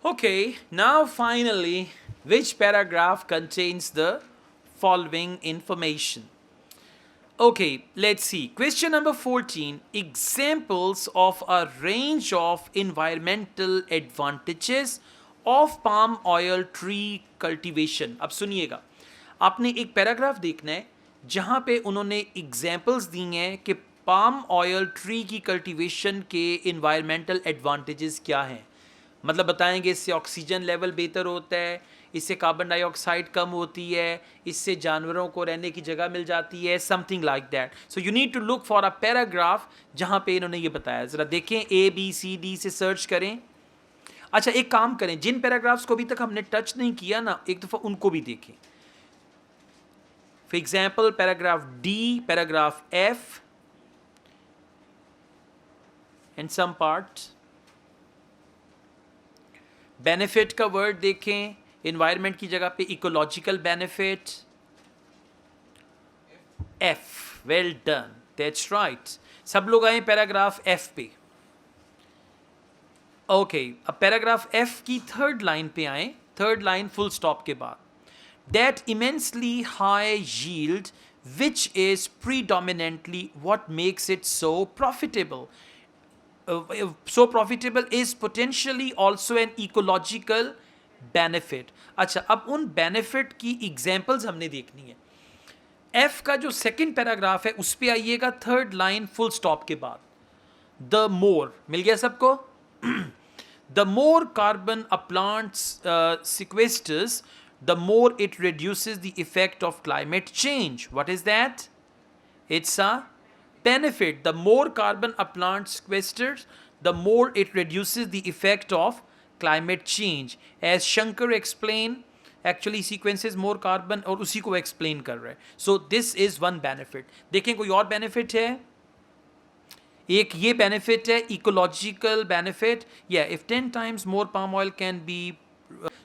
Okay, now finally, which paragraph contains the following information? Okay, let's see. Question number 14. Examples of a range of environmental advantages of palm oil tree cultivation. अब सुनिएगा, आपने एक paragraph देखना है जहां पे उन्होंने एग्जाम्पल्स दी हैं कि पाम ऑयल ट्री की कल्टीवेशन के इन्वायरमेंटल एडवांटेजेस क्या हैं. मतलब बताएंगे इससे ऑक्सीजन लेवल बेहतर होता है, इससे कार्बन डाइऑक्साइड कम होती है, इससे जानवरों को रहने की जगह मिल जाती है, something like that. So you need to look for a paragraph जहां पे इन्होंने ये बताया. जरा देखें, ए बी सी डी से सर्च करें. अच्छा, एक काम करें, जिन पैराग्राफ्स को अभी तक हमने टच नहीं किया ना, एक दफ़ा उनको भी देखें. For example paragraph D, paragraph F and some part. Benefit का वर्ड देखें, एनवायरनमेंट की जगह पे ecological benefit. F, well done, that's right. सब लोग आए पैराग्राफ एफ पे. ओके, अब पैराग्राफ एफ की थर्ड लाइन पे आए. थर्ड लाइन फुल स्टॉप के बाद. That immensely high yield which is predominantly what makes it so profitable. So profitable is potentially also an ecological benefit. अच्छा, अब उन benefit की examples हमने देखनी है. F का जो सेकंड पैराग्राफ है उस पे आइएगा, थर्ड लाइन फुल स्टॉप के बाद. The more, मिल गया सबको? The more carbon a plant sequesters, the more it reduces the effect of climate change. What is that? It's a benefit. The more carbon a plant sequesters, the more it reduces the effect of climate change. As Shankar explained, actually sequences more carbon और उसी को explain कर रहा है. So this is one benefit. देखें कोई और benefit है? एक ये benefit है, ecological benefit. Yeah, if 10 times more palm oil can be.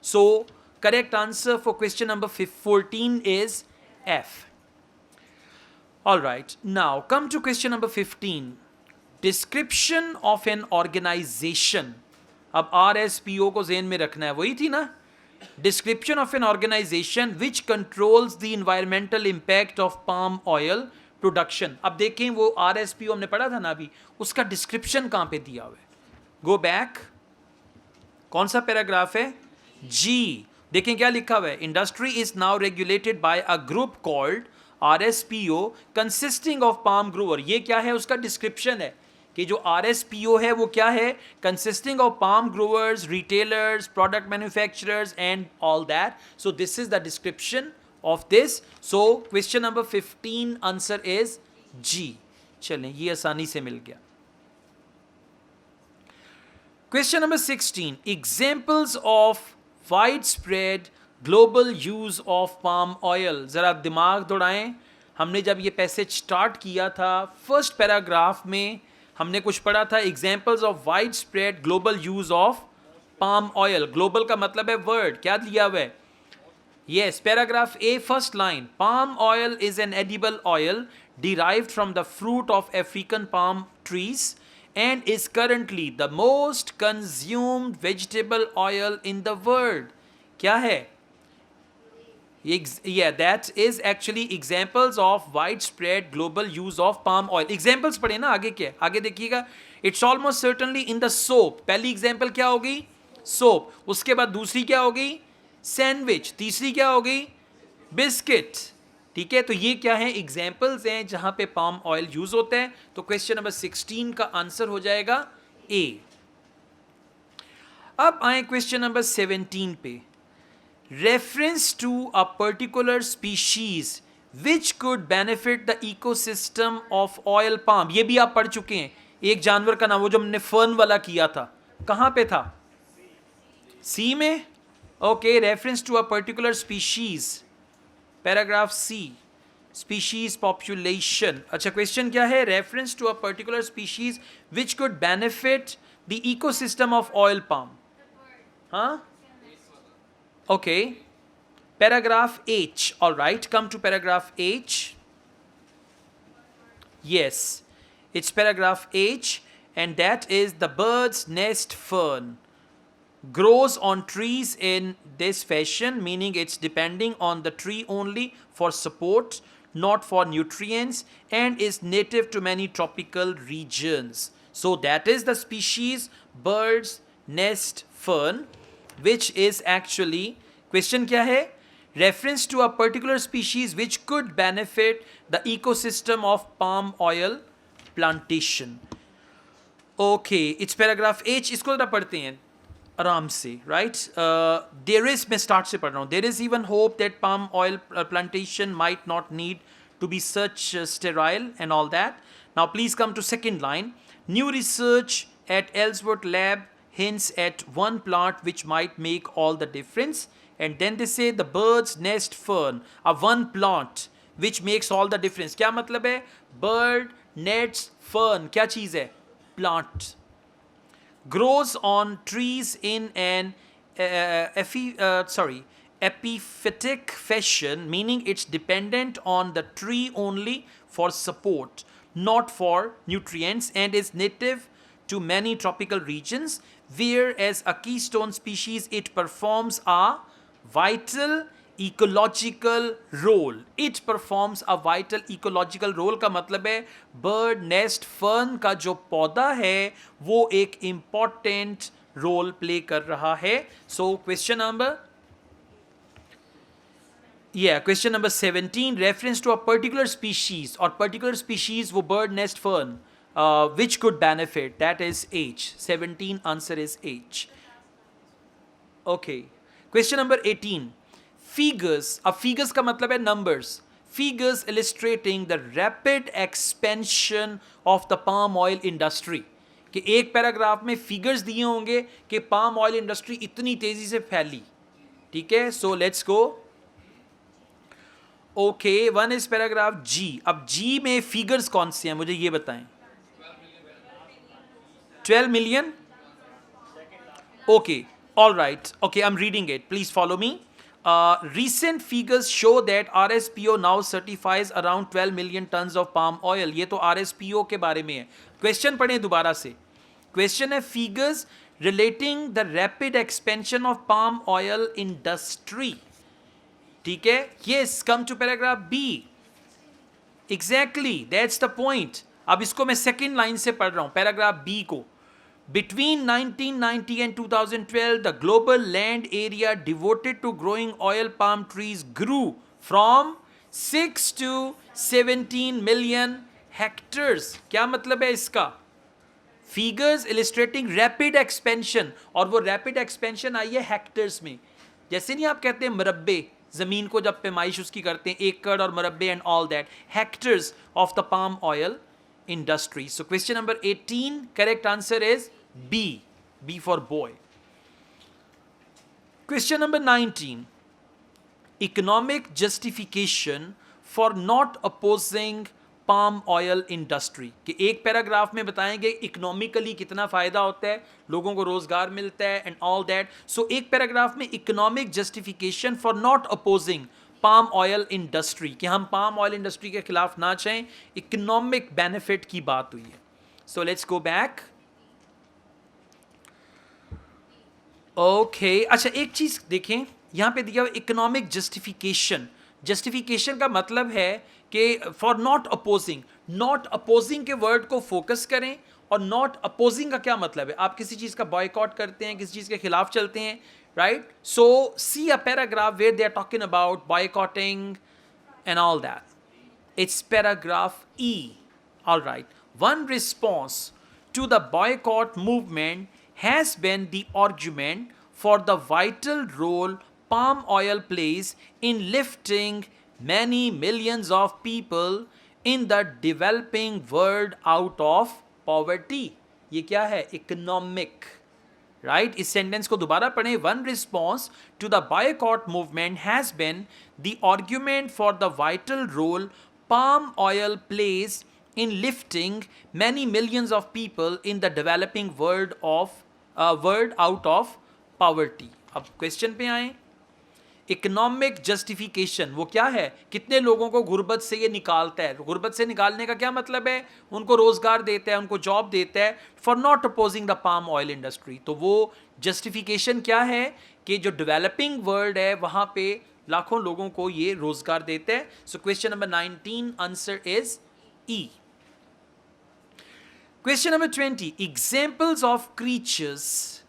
So correct answer for question number 14 is F. All right, now come to question number 15. Description of an organization. अब RSPO को ज़हन में रखना है, वही थी ना. Description of an organization which controls the environmental impact of palm oil production. अब देखें वो RSPO हमने पढ़ा था ना अभी, उसका डिस्क्रिप्शन कहाँ पे दिया हुआ है. Go back. कौन सा पैराग्राफ है? जी. देखें क्या लिखा हुआ है. Industry is now regulated by a group called RSPO consisting of palm Grover. ये क्या है? उसका डिस्क्रिप्शन है कि जो RSPO है वो क्या है? Consisting of palm growers, retailers, product manufacturers and all that. So this is the description of this. So question number 15 answer is G. चलें, ये आसानी से मिल गया. Question number 16. Examples of widespread global use of palm oil. जरा दिमाग दौड़ाएं. हमने जब ये पैसेज स्टार्ट किया था, फर्स्ट पैराग्राफ में हमने कुछ पढ़ा था, examples of widespread global use of palm oil. Global का मतलब है वर्ड. क्या दिया हुआ है? Yes, paragraph A first line. Palm oil is an edible oil derived from the fruit of African palm trees and is currently the most consumed vegetable oil in the world. क्या है? Yeah, that is actually examples of widespread global use of palm oil. Examples पढ़े ना, आगे क्या? आगे देखिएगा. It's almost certainly in the soap. पहली example क्या होगी? सोप. उसके बाद दूसरी क्या होगी? सैंडविच. तीसरी क्या होगी? बिस्किट. ठीक है, तो ये क्या है? एग्जाम्पल्स हैं जहां पे पाम ऑयल यूज होता है. तो क्वेश्चन नंबर 16 का आंसर हो जाएगा ए. अब आए क्वेश्चन नंबर 17 पे. Reference to a particular species which could benefit the ecosystem of oil palm. ये भी आप पढ़ चुके हैं. एक जानवर का नाम, वो जो हमने फर्न वाला किया था, कहां पे था? सी में. Okay, reference to a particular species, paragraph C. Species population. अच्छा, क्वेश्चन क्या है? Reference to a particular species which could benefit the ecosystem of oil palm. हाँ, okay. Paragraph H. All right, come to paragraph H. Yes, it's paragraph H, and that is the bird's nest fern. grows on trees in this fashion, meaning it's depending on the tree only for support, not for nutrients, and is native to many tropical regions. So that is the species bird's nest fern, which is actually, question क्या है? Reference to a particular species which could benefit the ecosystem of palm oil plantation. Okay, it's paragraph H. इसको जरा पढ़ते हैं आराम से, right? There is, मैं start से पढ़ रहा हूँ. There is even hope that palm oil plantation might not need to be such sterile and all that. Now please come to second line. New research at Ellsworth lab hints at one plant which might make all the difference. And then they say the bird's nest fern, a one plant which makes all the difference. क्या मतलब है? Bird nest fern क्या चीज़ है? Plant. Grows on trees in an epiphytic fashion, meaning it's dependent on the tree only for support, not for nutrients, and is native to many tropical regions, where as a keystone species it performs a vital ecological role. It performs a vital ecological role का मतलब है bird nest fern का जो पौधा है वो एक important role play कर रहा है. So question number 17, reference to a particular species or particular species वो bird nest fern which could benefit, that is H. 17 answer is H. Okay, question number 18. Figures, अब figures का मतलब है numbers. Figures illustrating the rapid expansion of the palm oil industry. कि एक paragraph में figures दिए होंगे कि palm oil industry इतनी तेजी से फैली. ठीक है, so let's go. Okay, one is paragraph G. अब G में figures कौन से हैं मुझे ये बताएं. 12 million? Okay, all right. Okay, I'm reading it. Please follow me. Recent figures show that RSPO now certifies around 12 million tons of palm oil. ये तो RSPO के बारे में है. Question पढ़ें दोबारा से. Question है figures relating the rapid expansion of palm oil industry. ठीक है? Yes, come to paragraph B. Exactly, that's the point. अब इसको मैं second line से पढ़ रहा हूँ, paragraph B को. Between 1990 and 2012, the global land area devoted to growing oil palm trees grew from 6 to 17 million hectares. क्या मतलब है इसका? Figures illustrating rapid expansion, और वो rapid expansion आई है hectares में. जैसे नहीं आप कहते हैं मरब्बे, जमीन को जब पैमाइश उसकी करते हैं एकड़ और मरब्बे and all that, hectares of the palm oil industry. So question number 18, correct answer is B. B for boy. Question number 19. Economic justification for not opposing palm oil industry. कि एक पैराग्राफ में बताएंगे इकोनॉमिकली कितना फायदा होता है, लोगों को रोजगार मिलता है and all that. So एक पैराग्राफ में economic justification for not opposing palm oil industry, कि हम palm oil industry के खिलाफ ना चाहें, economic benefit की बात हुई है. So let's go back. Okay, अच्छा एक चीज देखें, यहाँ पे दिया हुआ इकोनॉमिक जस्टिफिकेशन. जस्टिफिकेशन का मतलब है कि for not opposing, not opposing के वर्ड को फोकस करें. और नॉट अपोजिंग का क्या मतलब है? आप किसी चीज का बॉयकॉट करते हैं, किसी चीज के खिलाफ चलते हैं, right? So see a paragraph where they are talking about boycotting and all that. It's paragraph E. All right. One response to the boycott movement has been the argument for the vital role palm oil plays in lifting many millions of people in the developing world out of poverty. ये क्या है? Economic. Right? इस sentence को दोबारा पढ़ें. One response to the boycott movement has been the argument for the vital role palm oil plays in lifting many millions of people in the developing world out of poverty. अब question पे आए. Economic justification, वो क्या है, कितने लोगों को गुर्बत से ये निकालता है। गुर्बत से निकालने का क्या मतलब है, उनको रोजगार देता है, उनको जॉब देता है for not opposing the palm oil industry. तो वो जस्टिफिकेशन क्या है कि जो डेवलपिंग वर्ल्ड है वहां पे लाखों लोगों को ये रोजगार देते हैं। सो question number 19 answer is E. Question number 20. Examples of creatures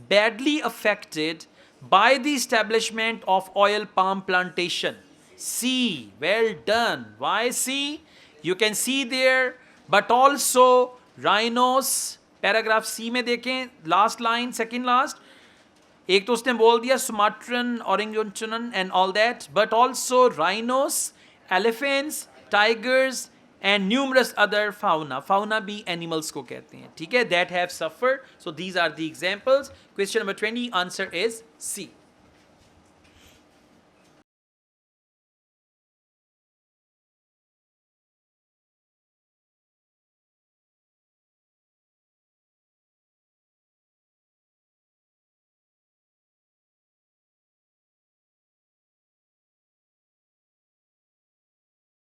badly affected by the establishment of oil palm plantation. C. Well done. Why C? You can see there, but also rhinos. Paragraph C में देखें, last line, second last. एक तो उसने बोल दिया Sumatran, orangutan and all that, but also rhinos, elephants, tigers and numerous other fauna. Fauna भी animals को कहते हैं, ठीक है, that have suffered. So these are the examples. Question number 20 answer is C.